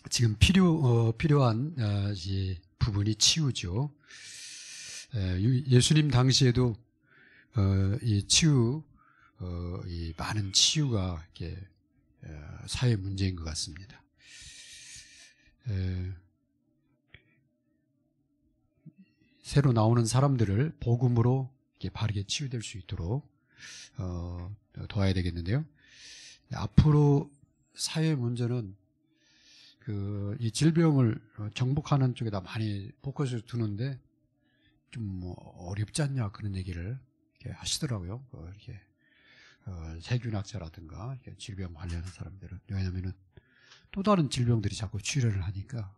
지금 필요한 이 부분이 치유죠. 예수님 당시에도 이 치유, 이 많은 치유가 이렇게 사회 문제인 것 같습니다. 새로 나오는 사람들을 복음으로 이렇게 바르게 치유될 수 있도록 도와야 되겠는데요. 앞으로 사회 문제는 이 질병을 정복하는 쪽에다 많이 포커스를 두는데 좀 뭐 어렵지 않냐 그런 얘기를 이렇게 하시더라고요. 이렇게 세균학자라든가 이렇게 질병 관련한 사람들은. 왜냐하면은 또 다른 질병들이 자꾸 출현을 하니까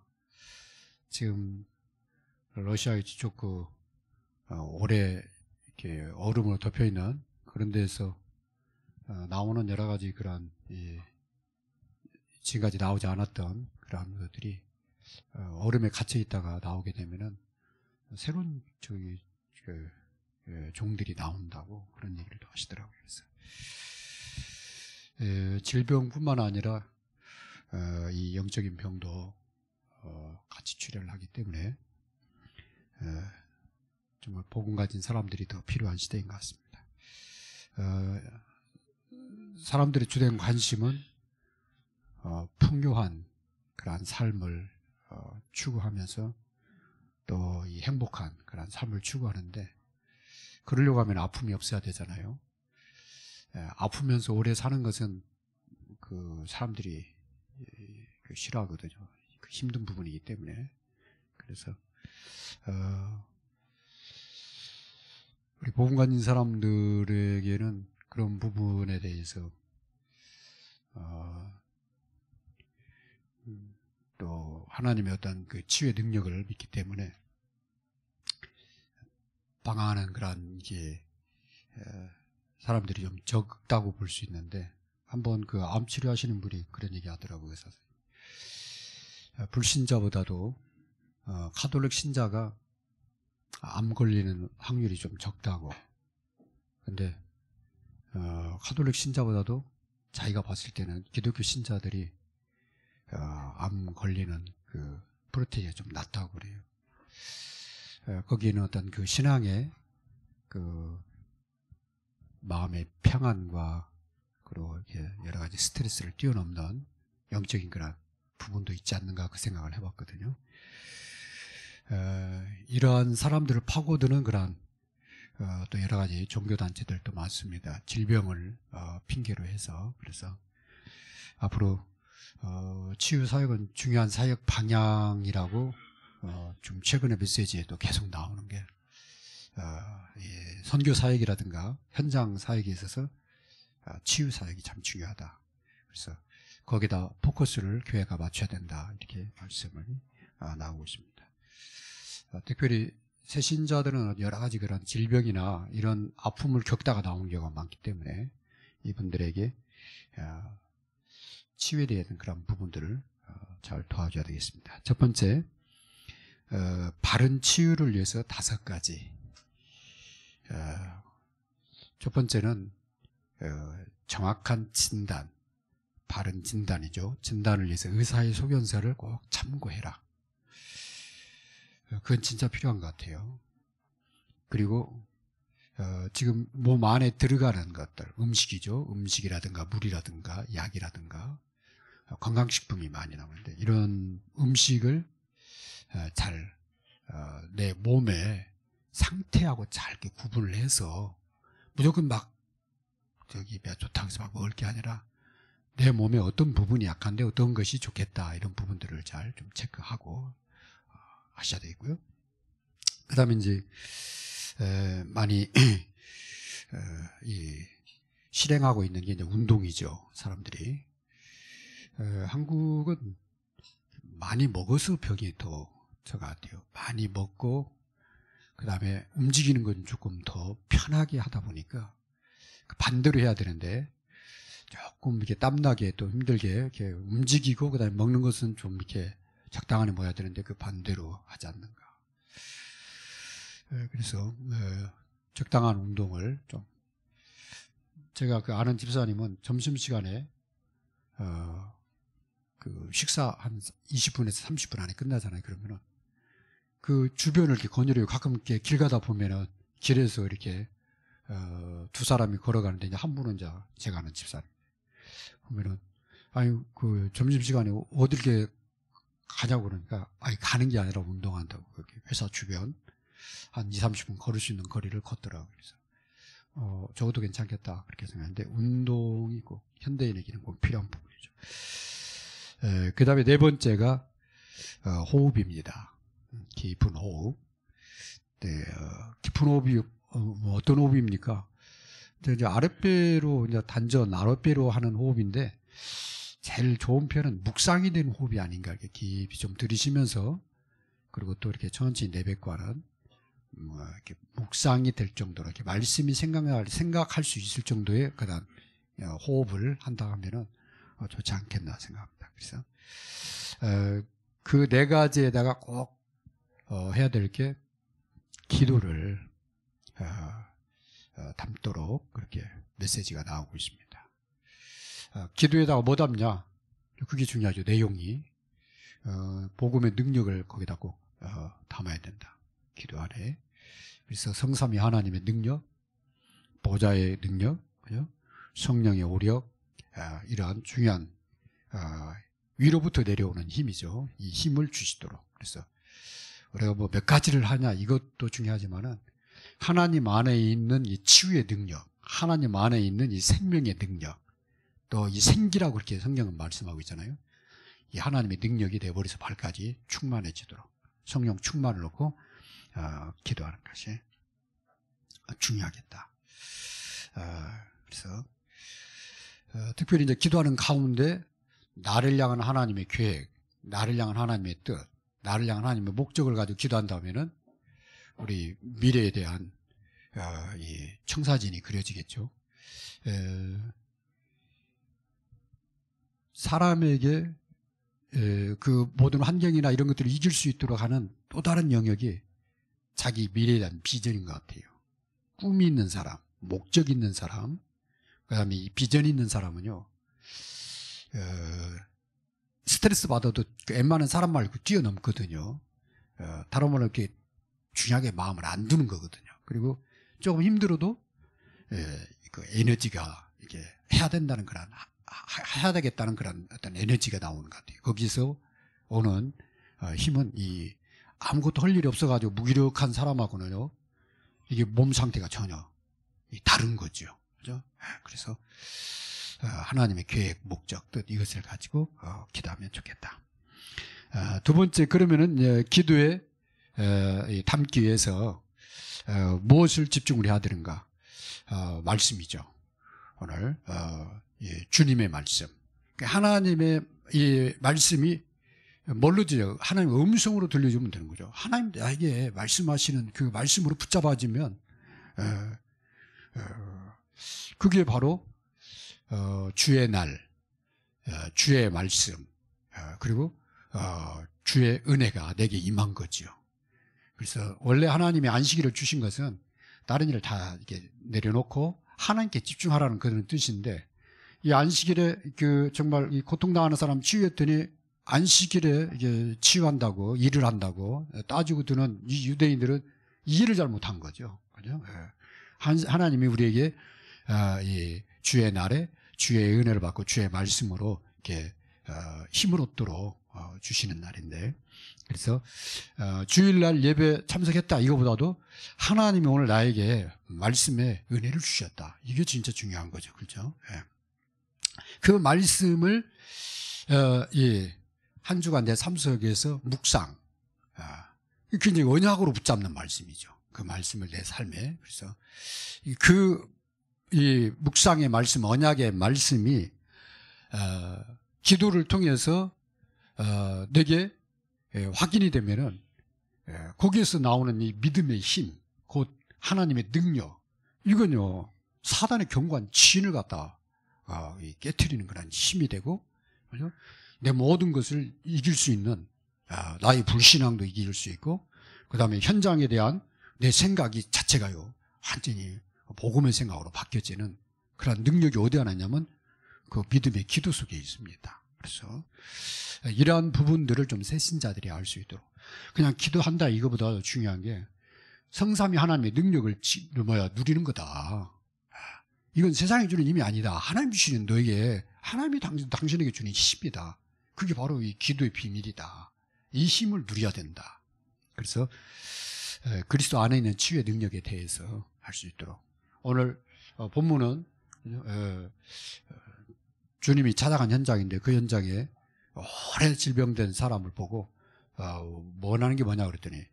지금 러시아의 지쪽 오래 이렇게 얼음으로 덮여 있는 그런 데서 나오는 여러 가지 그런 지금까지 나오지 않았던 그런 것들이 얼음에 갇혀 있다가 나오게 되면은 새로운 종들이 나온다고 그런 얘기를 또 하시더라고요. 그래서 질병뿐만 아니라 이 영적인 병도 같이 출현을 하기 때문에 정말 복음 가진 사람들이 더 필요한 시대인 것 같습니다. 사람들의 주된 관심은 풍요한 그러한 삶을 추구하면서 또 이 행복한 그러한 삶을 추구하는데, 그러려고 하면 아픔이 없어야 되잖아요. 아프면서 오래 사는 것은 그 사람들이 싫어하거든요. 그 힘든 부분이기 때문에. 그래서 우리 복음 가진 사람들에게는 그런 부분에 대해서 또 하나님의 어떤 그 치유의 능력을 믿기 때문에 방황하는 그런 이게 사람들이 좀 적다고 볼 수 있는데, 한번 그 암 치료하시는 분이 그런 얘기 하더라고요. 그래서 불신자보다도 카톨릭 신자가 암 걸리는 확률이 좀 적다고. 근데 카톨릭 신자보다도 자기가 봤을 때는 기독교 신자들이 암 걸리는 그 프로테인이 좀 낮다고 그래요. 거기에는 어떤 그 신앙의 그 마음의 평안과 그리고 이렇게 여러 가지 스트레스를 뛰어넘는 영적인 그런 부분도 있지 않는가 그 생각을 해봤거든요. 이러한 사람들을 파고드는 그런 또 여러 가지 종교단체들도 많습니다. 질병을 핑계로 해서. 그래서 앞으로 치유사역은 중요한 사역 방향이라고 좀 최근의 메시지에도 계속 나오는 게 선교사역이라든가 현장 사역에 있어서 치유사역이 참 중요하다. 그래서 거기다 포커스를 교회가 맞춰야 된다. 이렇게 말씀을 나오고 있습니다. 특별히 새신자들은 여러 가지 그런 질병이나 이런 아픔을 겪다가 나오는 경우가 많기 때문에 이분들에게 치유에 대한 그런 부분들을 잘 도와줘야 되겠습니다. 첫 번째, 바른 치유를 위해서 5가지. 첫 번째는 정확한 진단, 바른 진단이죠. 진단을 위해서 의사의 소견서를 꼭 참고해라. 그건 진짜 필요한 것 같아요. 그리고 지금 몸 안에 들어가는 것들, 음식이죠. 음식이라든가 물이라든가 약이라든가 건강식품이 많이 나오는데, 이런 음식을 잘 내 몸의 상태하고 잘 이렇게 구분을 해서 무조건 막 좋다고 해서 막 먹을 게 아니라 내 몸에 어떤 부분이 약한데 어떤 것이 좋겠다, 이런 부분들을 잘 좀 체크하고 하셔야 되겠고요. 그 다음에 이제 많이 실행하고 있는 게 이제 운동이죠. 사람들이 한국은 많이 먹어서 병이 더 저 같아요. 많이 먹고 그 다음에 움직이는 건 조금 더 편하게 하다 보니까 반대로 해야 되는데 조금 이렇게 땀나게 또 힘들게 이렇게 움직이고 그 다음에 먹는 것은 좀 이렇게 적당하게 먹어야 되는데 그 반대로 하지 않는가. 그래서 적당한 운동을 좀, 제가 그 아는 집사님은 점심시간에 그 식사 한 20분에서 30분 안에 끝나잖아요. 그러면은 그 주변을 이렇게 거닐어요. 가끔 이렇게 길 가다 보면은 길에서 이렇게 두 사람이 걸어가는데 이제 한 분은 이제 제가 아는 집사람 보면은 아니 그 점심시간에 어디 이렇게 가자고 그러니까 아니 가는 게 아니라 운동한다고 그렇게 회사 주변 한 2, 30분 걸을 수 있는 거리를 걷더라고요. 그래서 저것도 괜찮겠다 그렇게 생각하는데 운동이 꼭 현대인에게는 꼭 필요한 부분이죠. 그 다음에 네 번째가 호흡입니다. 깊은 호흡. 네, 깊은 호흡이 뭐 어떤 호흡입니까? 이제 아랫배로 이제 단전 아랫배로 하는 호흡인데 제일 좋은 표현은 묵상이 되는 호흡이 아닌가 이렇게 깊이 좀 들이쉬면서 그리고 또 이렇게 천천히 내뱉고 하는 이렇게 묵상이 될 정도로 이렇게 말씀이 생각할 수 있을 정도의 그다음 호흡을 한다 하면은 좋지 않겠나 생각합니다. 그래서 그 네 가지에다가 꼭 해야 될 게 기도를 담도록 그렇게 메시지가 나오고 있습니다. 기도에다가 뭐 담냐? 그게 중요하죠. 내용이 복음의 능력을 거기다 꼭 담아야 된다. 기도 안에. 그래서 성삼위 하나님의 능력, 보좌의 능력, 성령의 오력, 이러한 중요한 위로부터 내려오는 힘이죠. 이 힘을 주시도록. 그래서 우리가 뭐 몇 가지를 하냐 이것도 중요하지만은 하나님 안에 있는 이 치유의 능력, 하나님 안에 있는 이 생명의 능력, 또 이 생기라고 그렇게 성경은 말씀하고 있잖아요. 이 하나님의 능력이 내버려서 발까지 충만해지도록 성령 충만을 놓고 기도하는 것이 중요하겠다. 그래서 특별히 이제 기도하는 가운데 나를 향한 하나님의 계획, 나를 향한 하나님의 뜻, 나를 향한 하나님의 목적을 가지고 기도한다면은 우리 미래에 대한 이 청사진이 그려지겠죠. 사람에게 그 모든 환경이나 이런 것들을 이길 수 있도록 하는 또 다른 영역이 자기 미래에 대한 비전인 것 같아요. 꿈이 있는 사람, 목적 있는 사람, 그 다음에 이 비전 있는 사람은요, 스트레스 받아도 그 웬만한 사람 말고 뛰어넘거든요. 다른 말로 이렇게 중요하게 마음을 안 두는 거거든요. 그리고 조금 힘들어도 그 에너지가 이렇게 해야 된다는 그런 해야 되겠다는 그런 어떤 에너지가 나오는 것 같아요. 거기서 오는 힘은 이 아무것도 할 일이 없어가지고 무기력한 사람하고는요, 이게 몸 상태가 전혀 다른 거죠. 그죠? 그래서 하나님의 계획, 목적, 뜻 이것을 가지고 기도하면 좋겠다. 두 번째, 그러면은 기도에 담기 위해서 무엇을 집중을 해야 되는가? 말씀이죠. 오늘 주님의 말씀. 하나님의 이 말씀이 뭘로 들려요? 하나님의 음성으로 들려주면 되는 거죠. 하나님 나에게 말씀하시는 그 말씀으로 붙잡아지면 그게 바로 주의 날, 주의 말씀, 그리고 주의 은혜가 내게 임한 거지요. 그래서 원래 하나님이 안식일을 주신 것은 다른 일을 다 이렇게 내려놓고 하나님께 집중하라는 그런 뜻인데, 이 안식일에 그 정말 이 고통당하는 사람 치유했더니 안식일에 이게 치유한다고 일을 한다고 따지고 드는 이 유대인들은 이 일을 잘못한 거죠. 그죠? 하나님이 우리에게 이 주의 날에 주의 은혜를 받고 주의 말씀으로 이렇게 힘을 얻도록 주시는 날인데, 그래서 주일날 예배 참석했다 이거보다도 하나님이 오늘 나에게 말씀에 은혜를 주셨다, 이게 진짜 중요한 거죠. 그렇죠? 그 말씀을 한 주간 내 삶 속에서 묵상, 굉장히 언약으로 붙잡는 말씀이죠. 그 말씀을 내 삶에. 그래서 이 묵상의 말씀, 언약의 말씀이 기도를 통해서 내게 확인이 되면은 거기에서 나오는 이 믿음의 힘, 곧 하나님의 능력, 이건요 사단의 견고한 진을 갖다 깨트리는 그런 힘이 되고, 그죠? 내 모든 것을 이길 수 있는 나의 불신앙도 이길 수 있고, 그 다음에 현장에 대한 내 생각이 자체가요 완전히 복음의 생각으로 바뀌어지는 그런 능력이 어디 하나 있냐면 그 믿음의 기도 속에 있습니다. 그래서 이러한 부분들을 좀 새신자들이 알 수 있도록 그냥 기도한다 이거보다 중요한 게 성삼위 하나님의 능력을 누리는 거다. 이건 세상이 주는 힘이 아니다. 하나님 주시는 너에게 하나님이 당신에게 주는 힘이다. 그게 바로 이 기도의 비밀이다. 이 힘을 누려야 된다. 그래서 그리스도 안에 있는 치유의 능력에 대해서 할 수 있도록 오늘 본문은 주님이 찾아간 현장인데 그 현장에 오래 질병된 사람을 보고 원하는 게 뭐냐 그랬더니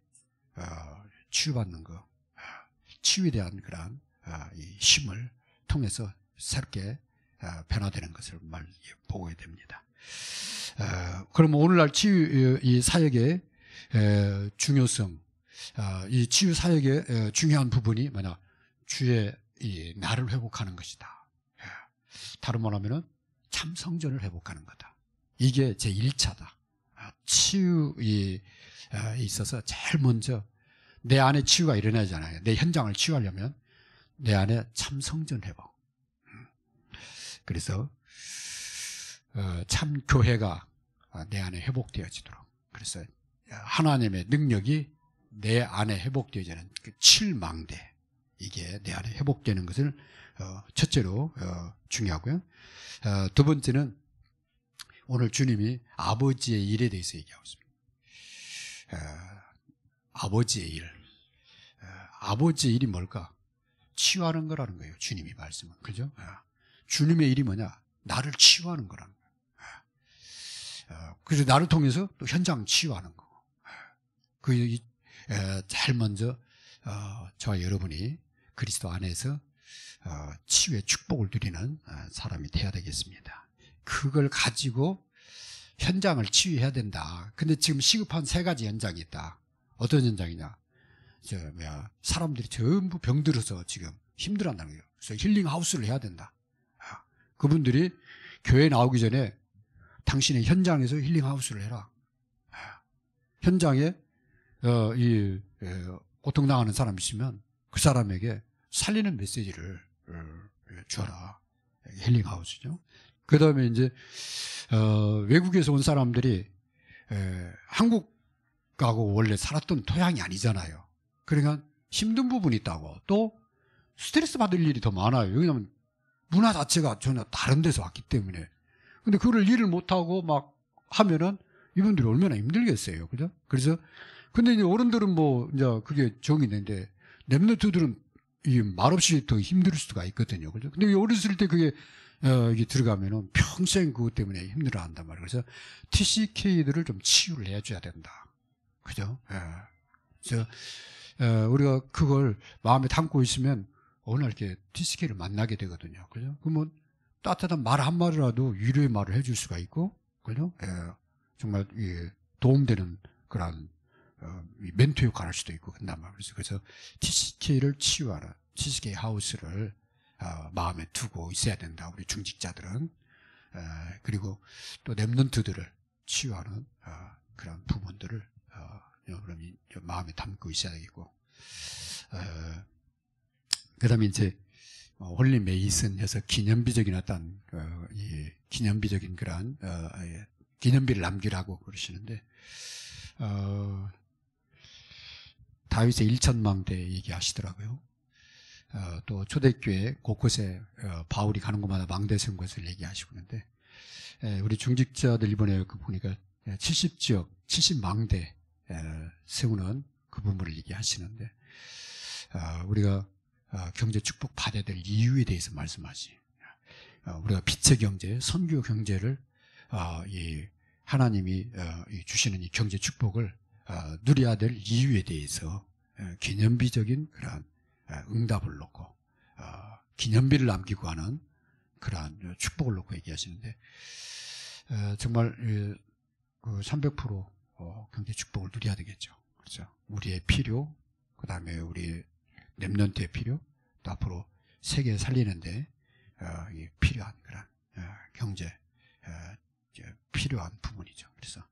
치유받는 거, 치유에 대한 그런 이 힘을 통해서 새롭게 변화되는 것을 보게 됩니다. 그러면 오늘날 치유 이 사역의 중요성, 이 치유 사역의 중요한 부분이 뭐냐? 주의 이 나를 회복하는 것이다. 다른 말로 하면은 참 성전을 회복하는 거다. 이게 제 1차다. 치유에 있어서 제일 먼저 내 안에 치유가 일어나잖아요. 내 현장을 치유하려면 내 안에 참 성전 회복. 그래서 참 교회가 내 안에 회복되어지도록. 그래서 하나님의 능력이 내 안에 회복되어지는 그 7망대. 이게 내 안에 회복되는 것을 첫째로 중요하고요. 두 번째는 오늘 주님이 아버지의 일에 대해서 얘기하고 있습니다. 아버지의 일. 아버지의 일이 뭘까? 치유하는 거라는 거예요. 주님이 말씀은. 그죠? 주님의 일이 뭐냐? 나를 치유하는 거라는 거예요. 그래서 나를 통해서 또 현장 치유하는 거고. 제일 먼저 저와 여러분이 그리스도 안에서 치유의 축복을 누리는 사람이 되어야 되겠습니다. 그걸 가지고 현장을 치유해야 된다. 근데 지금 시급한 3가지 현장이 있다. 어떤 현장이냐? 사람들이 전부 병들어서 지금 힘들어한다는 거예요. 그래서 힐링 하우스를 해야 된다. 그분들이 교회 나오기 전에 당신의 현장에서 힐링 하우스를 해라. 현장에 고통당하는 사람이 있으면 그 사람에게 살리는 메시지를 줘라. 힐링 하우스죠. 그 다음에 이제 외국에서 온 사람들이 한국하고 원래 살았던 토양이 아니잖아요. 그러니까 힘든 부분이 있다고. 또 스트레스 받을 일이 더 많아요. 왜냐하면 문화 자체가 전혀 다른 데서 왔기 때문에. 근데 그걸 일을 못하고 막 하면은 이분들이 얼마나 힘들겠어요. 그죠? 그래서 근데 이제 어른들은 이제 그게 정이 있는데 랩런트들은 이 말없이 더 힘들 수가 있거든요. 그죠? 근데 어렸을 때 그게 이게 들어가면은 평생 그것 때문에 힘들어 한단 말이에요. 그래서 TCK들을 좀 치유를 해줘야 된다. 그죠? 그래서 우리가 그걸 마음에 담고 있으면 어느 날 이렇게 TCK를 만나게 되거든요. 그죠? 그러면 따뜻한 말 한마디라도 위로의 말을 해줄 수가 있고, 그죠? 정말 도움되는 그런 멘토 역할을 할 수도 있고 그런단 말이에요. 그래서 TCK를 치유하는 TCK 하우스를 마음에 두고 있어야 된다. 우리 중직자들은. 그리고 또 랩런트들을 치유하는 그런 부분들을 여러분이 마음에 담고 있어야 되겠고, 그 다음에 이제 홀리 메이슨에서 기념비적인 어떤 기념비적인 그런 기념비를 남기라고 그러시는데, 다윗의 1천망대 얘기하시더라고요. 또 초대교회 곳곳에 바울이 가는 곳마다 망대 세운 것을 얘기하시고 있는데, 우리 중직자들 이번에 보니까 70지역 70망대 세우는 그 부분을 얘기하시는데, 우리가 경제 축복 받아야 될 이유에 대해서 말씀하시. 우리가 빛의 경제, 선교 경제를 하나님이 주시는 이 경제 축복을 누려야 될 이유에 대해서 기념비적인 그런 응답을 놓고 기념비를 남기고 하는 그러한 축복을 놓고 얘기하시는데, 정말 300% 경제 축복을 누려야 되겠죠. 그렇죠? 우리의 필요, 그 다음에 우리 랩런트의 필요, 또 앞으로 세계 살리는데 필요한 그런 경제 필요한 부분이죠. 그래서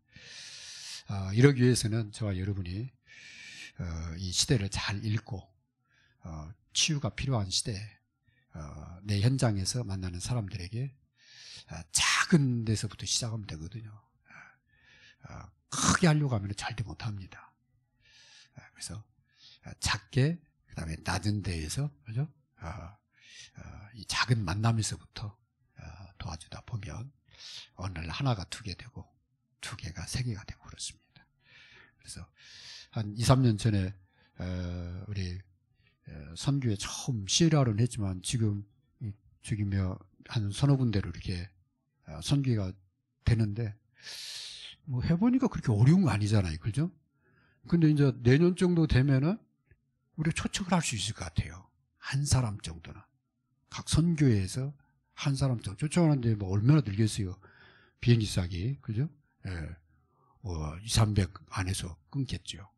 이러기 위해서는 저와 여러분이 이 시대를 잘 읽고 치유가 필요한 시대에 내 현장에서 만나는 사람들에게 작은 데서부터 시작하면 되거든요. 크게 하려고 하면 절대 못합니다. 그래서 작게, 그 다음에 낮은 데에서, 그죠? 이 작은 만남에서부터 도와주다 보면 어느 날 하나가 2개 되고 2개가 3개가 되고 그렇습니다. 그래서 한 2, 3년 전에 우리 선교에 처음 시리아로는 했지만 지금 저기 한 서너 군데로 이렇게 선교가 되는데 뭐 해보니까 그렇게 어려운 거 아니잖아요, 그죠? 근데 이제 내년 정도 되면은 우리가 초청을 할 수 있을 것 같아요. 한 사람 정도는. 각 선교회에서 한 사람 정도 초청하는데 뭐 얼마나 들겠어요. 비행기 싸기, 그죠? 예. 2, 300 안에서 끊겠죠.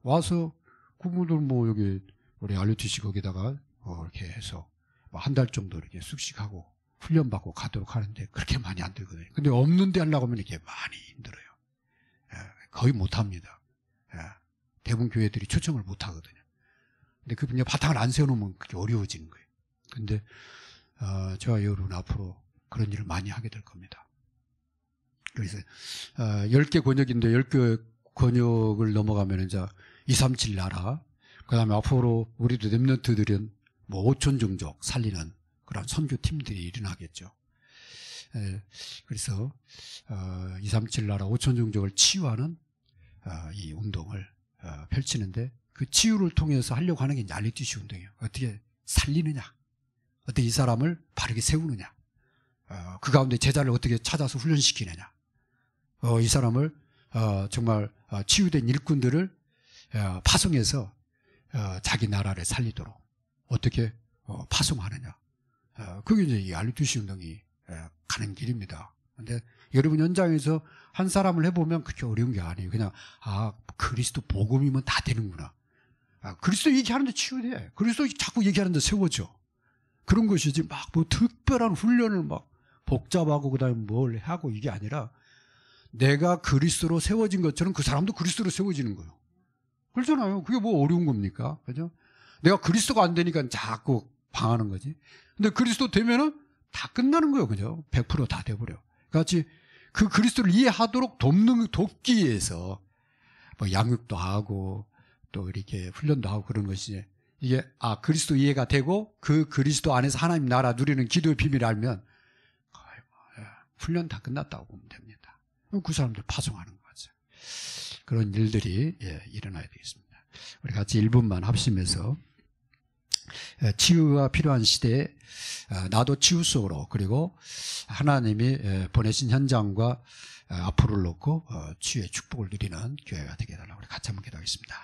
와서 그분들 뭐 여기 우리 RUTC 거기다가 이렇게 해서 뭐 한 달 정도 이렇게 숙식하고 훈련받고 가도록 하는데 그렇게 많이 안 들거든요. 근데 없는데 하려고 하면 이렇게 많이 힘들어요. 예. 거의 못 합니다. 예. 대부분 교회들이 초청을 못 하거든요. 근데 그냥 바탕을 안 세워놓으면 그게 어려워지는 거예요. 근데 저와 여러분 앞으로 그런 일을 많이 하게 될 겁니다. 그래서 10개 권역인데 10개 권역을 넘어가면 이제 237 나라, 그 다음에 앞으로 우리도 렘넌트들은 뭐 5천 종족 살리는 그런 선교팀들이 일어나겠죠. 그래서 237 나라 5천 종족을 치유하는 이 운동을 펼치는데 그 치유를 통해서 하려고 하는 게 이제 RUTC 운동이에요. 어떻게 살리느냐, 어떻게 이 사람을 바르게 세우느냐, 그 가운데 제자를 어떻게 찾아서 훈련시키느냐, 이 사람을 정말 치유된 일꾼들을 파송해서 자기 나라를 살리도록 어떻게 파송하느냐, 그게 이제 이 RUTC 운동이 가는 길입니다. 근데 여러분 현장에서 한 사람을 해보면 그렇게 어려운 게 아니에요. 그냥 그리스도 복음이면 다 되는구나. 그리스도 얘기하는데 치유돼. 그리스도 자꾸 얘기하는데 세워져. 그런 것이지 막 뭐 특별한 훈련을 막 복잡하고 그다음에 뭘 하고 이게 아니라 내가 그리스도로 세워진 것처럼 그 사람도 그리스도로 세워지는 거예요. 그렇잖아요. 그게 뭐 어려운 겁니까? 그죠? 내가 그리스도가 안 되니까 자꾸 방하는 거지. 근데 그리스도 되면은 다 끝나는 거예요. 그죠? 100% 다 돼버려. 같이 그 그리스도를 이해하도록 돕기 위해서 뭐 양육도 하고 또 이렇게 훈련도 하고 그런 것이 이게 그리스도 이해가 되고 그 그리스도 안에서 하나님 나라 누리는 기도의 비밀을 알면 훈련 다 끝났다고 보면 됩니다. 그 사람들 파송하는 거죠. 그런 일들이 일어나야 되겠습니다. 우리 같이 1분만 합심해서 치유가 필요한 시대에 나도 치유 속으로 그리고 하나님이 보내신 현장과 앞으로를 놓고 치유의 축복을 누리는 교회가 되게 해달라고 우리 같이 한번 기도하겠습니다.